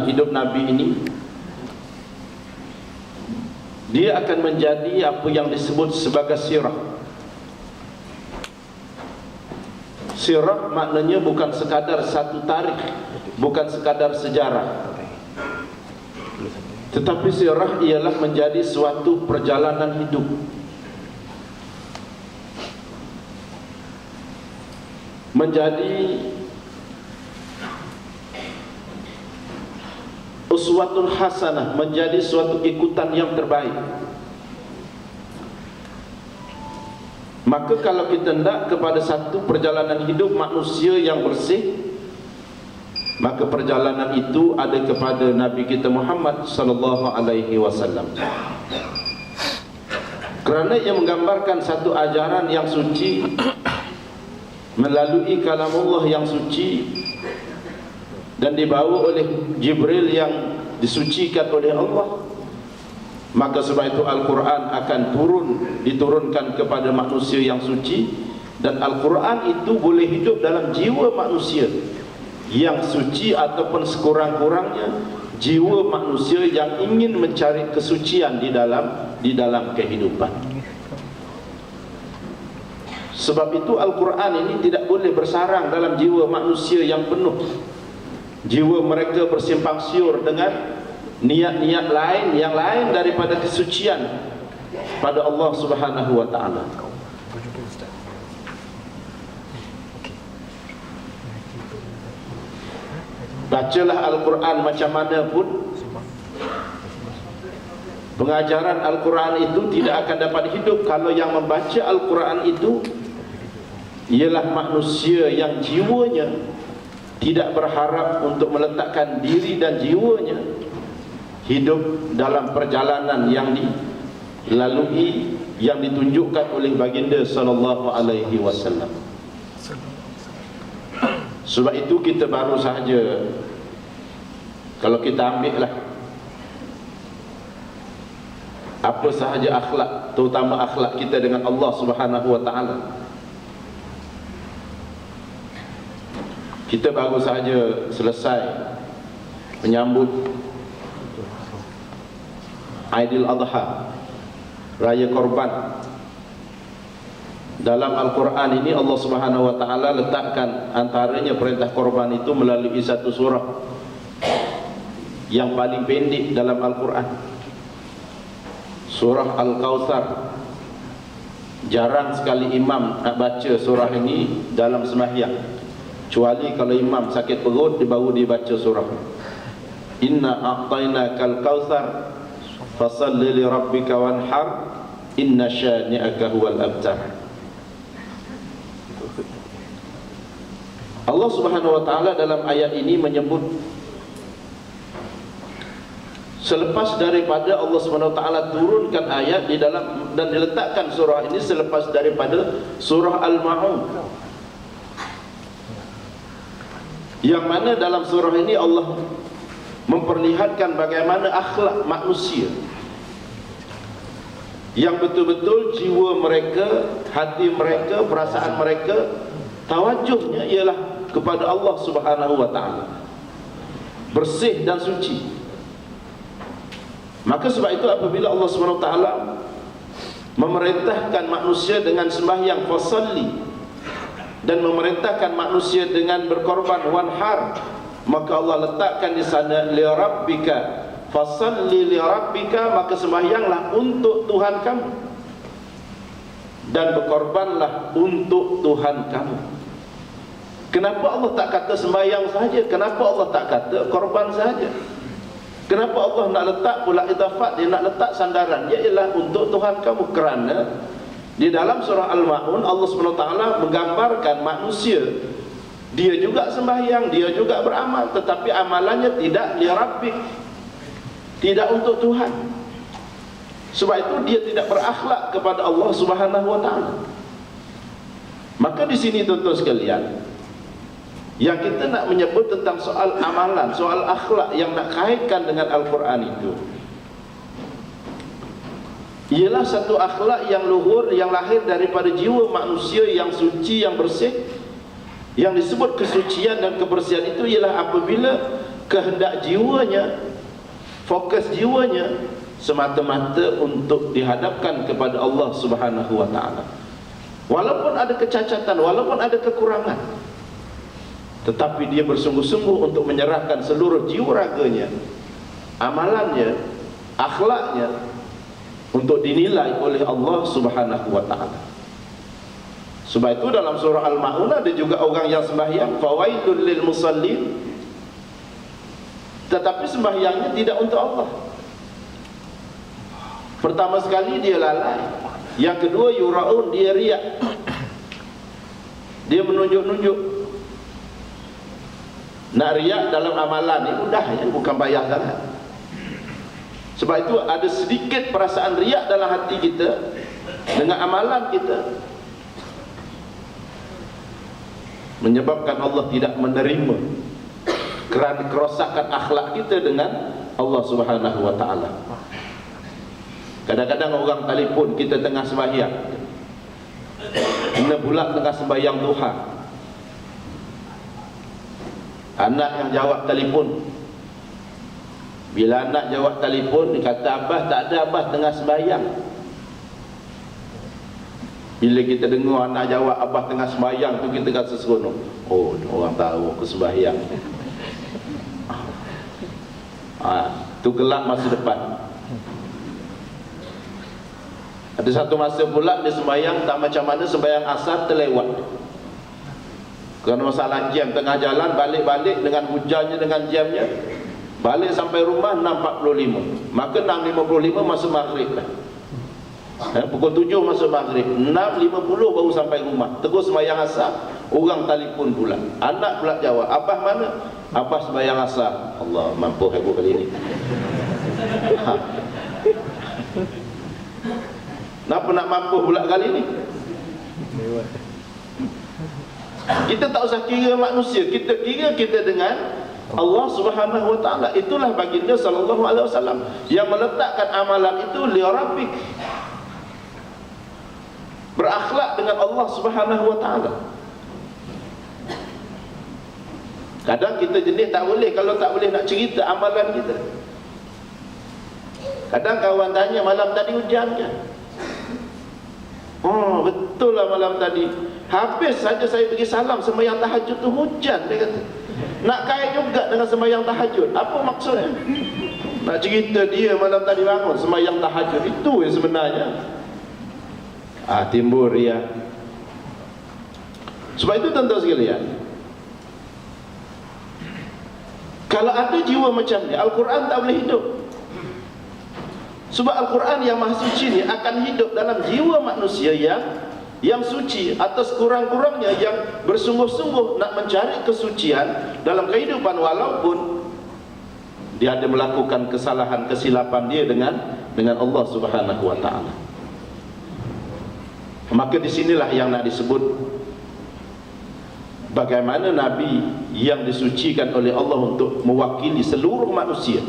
hidup Nabi ini, dia akan menjadi apa yang disebut sebagai sirah. Sirah maknanya bukan sekadar satu tarikh, bukan sekadar sejarah, tetapi sirah ialah menjadi suatu perjalanan hidup. Menjadi uswatun hasanah, menjadi suatu ikutan yang terbaik. Maka kalau kita hendak kepada satu perjalanan hidup manusia yang bersih, maka perjalanan itu ada kepada Nabi kita Muhammad sallallahu alaihi wasallam. Kerana ia menggambarkan satu ajaran yang suci melalui kalamullah yang suci dan dibawa oleh Jibril yang disucikan oleh Allah. Maka sebab itu Al-Quran akan diturunkan kepada manusia yang suci, dan Al-Quran itu boleh hidup dalam jiwa manusia yang suci, ataupun sekurang-kurangnya jiwa manusia yang ingin mencari kesucian di dalam kehidupan. Sebab itu Al-Quran ini tidak boleh bersarang dalam jiwa manusia yang penuh. Jiwa mereka bersimpang siur dengan niat-niat lain yang lain daripada kesucian pada Allah Subhanahu wa taala. Bacalah Al-Quran macam mana pun, pengajaran Al-Quran itu tidak akan dapat hidup kalau yang membaca Al-Quran itu ialah manusia yang jiwanya tidak berharap untuk meletakkan diri dan jiwanya hidup dalam perjalanan yang dilalui, yang ditunjukkan oleh baginda sallallahu alaihi wasallam. Sebab itu kita baru sahaja, kalau kita ambillah apa sahaja akhlak, terutama akhlak kita dengan Allah Subhanahu wa taala, kita baru sahaja selesai menyambut Aidil Adha, Raya Korban. Dalam Al-Quran ini Allah Subhanahu wa taala letakkan antaranya perintah korban itu melalui satu surah yang paling pendek dalam Al-Quran, surah Al-Kautsar. Jarang sekali imam nak baca surah ini dalam sembahyang, kecuali kalau imam sakit perut baru dia baca surah Inna a'tainakal kautsar fasalli li rabbika wanhar inna syani'aka huwal abtar. Allah Subhanahu wa taala dalam ayat ini menyebut, selepas daripada Allah Subhanahu wa taala turunkan ayat di dalam dan diletakkan surah ini selepas daripada surah Al-Ma'un, yang mana dalam surah ini Allah memperlihatkan bagaimana akhlak manusia yang betul-betul jiwa mereka, hati mereka, perasaan mereka, tawajuhnya ialah kepada Allah Subhanahu wa taala, bersih dan suci. Maka sebab itu apabila Allah Subhanahu wa taala memerintahkan manusia dengan sembahyang fasalli, dan memerintahkan manusia dengan berkorban wanhar, maka Allah letakkan di sana li rabbika fasalli li rabbika, maka sembahyanglah untuk Tuhan kamu dan berkorbanlah untuk Tuhan kamu. Kenapa Allah tak kata sembahyang saja? Kenapa Allah tak kata korban saja? Kenapa Allah nak letak pula idafat, dia nak letak sandaran, ialah untuk Tuhan kamu? Kerana di dalam surah Al-Ma'un Allah SWT menggambarkan manusia, dia juga sembahyang, dia juga beramal, tetapi amalannya tidak li rabbik, tidak untuk Tuhan. Sebab itu dia tidak berakhlak kepada Allah Subhanahu wa taala. Maka di sini tuan-tuan sekalian, yang kita nak menyebut tentang soal amalan, soal akhlak yang nak kaitkan dengan Al-Quran itu, ialah satu akhlak yang luhur, yang lahir daripada jiwa manusia yang suci, yang bersih. Yang disebut kesucian dan kebersihan itu ialah apabila kehendak jiwanya, fokus jiwanya semata-mata untuk dihadapkan kepada Allah Subhanahu wa taala. Walaupun ada kecacatan, walaupun ada kekurangan, tetapi dia bersungguh-sungguh untuk menyerahkan seluruh jiwa raganya, amalannya, akhlaknya untuk dinilai oleh Allah Subhanahu wa taala. Sebab itu dalam surah Al-Ma'unah ada juga orang yang sembahyang fawailul lil musallin, tetapi sembahyangnya tidak untuk Allah. Pertama sekali dia lalai, yang kedua yuraun, dia riak, dia menunjuk-nunjuk. Nak riak dalam amalan ni mudah ya, bukan bayar sangat. Sebab itu ada sedikit perasaan riak dalam hati kita dengan amalan kita, menyebabkan Allah tidak menerima kerana kerosakan akhlak kita dengan Allah Subhanahu wa taala. Kadang-kadang orang telefon kita tengah sembahyang, kena pula tengah sembahyang duha. Anak yang jawab telefon, bila anak jawab telefon, dia kata abah tak ada, abah tengah sembahyang. Bila kita dengar anak jawab abah tengah sembahyang tu, kita rasa seronok. Oh, orang tahu aku sembahyang. Tu kelak masa depan. Ada satu masa pula dia sembahyang tak macam mana, sembahyang asar terlewat kerana masalah jam, tengah jalan balik-balik dengan hujannya, dengan jamnya, balik sampai rumah 6.45, maka 6.55 masuk maghrib lah. Pukul 7 masuk maghrib, 6.50 baru sampai rumah, terus sembahyang asar. Orang telefon pula, anak pula jawab, abah mana? Abah sembahyang asar. Allah, mampu aku kali ini. Kenapa nak mampu pula kali ni? Kita tak usah kira manusia, kita kira kita dengan Allah Subhanahu wa taala. Itulah baginda sallallahu alaihi wasallam yang meletakkan amalan itu li rabbik, berakhlak dengan Allah Subhanahu wa taala. Kadang kita jenis tak boleh, kalau tak boleh nak cerita amalan kita. Kadang kawan tanya, malam tadi hujan kan? Oh, betul lah malam tadi. Habis saja saya pergi salam sembahyang tahajud tu hujan, dia kata. Nak kait juga dengan sembahyang tahajud. Apa maksudnya? Nak cerita dia malam tadi bangun sembahyang tahajud, itu yang sebenarnya. Timbul ria. Sebab itu tuan-tuan sekalian, kalau ada jiwa macam ni, Al-Quran tak boleh hidup. Sebab Al-Quran yang maha suci ni akan hidup dalam jiwa manusia yang suci, atau sekurang-kurangnya yang bersungguh-sungguh nak mencari kesucian dalam kehidupan, walaupun dia ada melakukan kesalahan, kesilapan dia dengan Allah Subhanahu wa taala. Maka disinilah yang nak disebut bagaimana Nabi yang disucikan oleh Allah untuk mewakili seluruh manusia,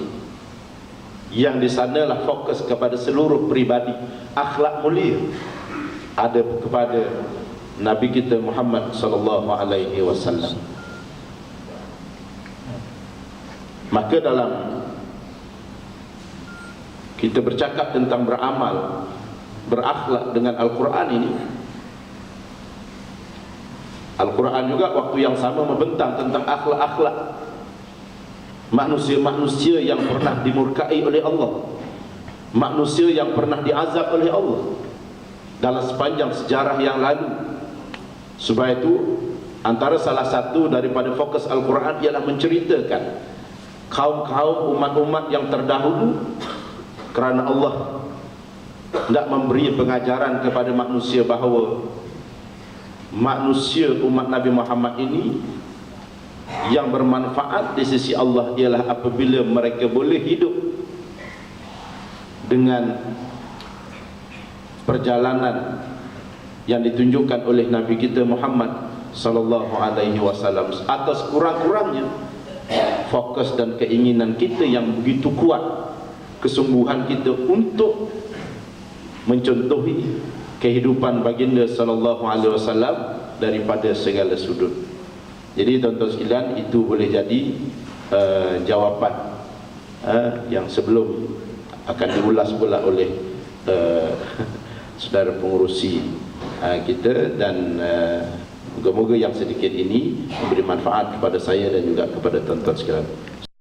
yang di sanalah fokus kepada seluruh pribadi, akhlak mulia ada kepada Nabi kita Muhammad sallallahu alaihi wasallam. Maka dalam kita bercakap tentang beramal, berakhlak dengan Al-Quran ini, Al-Quran juga waktu yang sama membentang tentang akhlak-akhlak manusia-manusia yang pernah dimurkai oleh Allah, manusia yang pernah diazab oleh Allah dalam sepanjang sejarah yang lalu. Sebab itu antara salah satu daripada fokus Al-Quran ialah menceritakan kaum-kaum, umat-umat yang terdahulu, kerana Allah tidak memberi pengajaran kepada manusia bahawa manusia umat Nabi Muhammad ini yang bermanfaat di sisi Allah ialah apabila mereka boleh hidup dengan perjalanan yang ditunjukkan oleh Nabi kita Muhammad sallallahu alaihi wasallam, atau sekurang-kurangnya fokus dan keinginan kita yang begitu kuat, kesungguhan kita untuk mencontohi kehidupan baginda sallallahu alaihi wasallam daripada segala sudut. Jadi tuan-tuan sekalian, itu boleh jadi jawapan yang sebelum akan diulas pula oleh saudara pengurusi kita, dan moga-moga yang sedikit ini memberi manfaat kepada saya dan juga kepada tuan-tuan sekalian.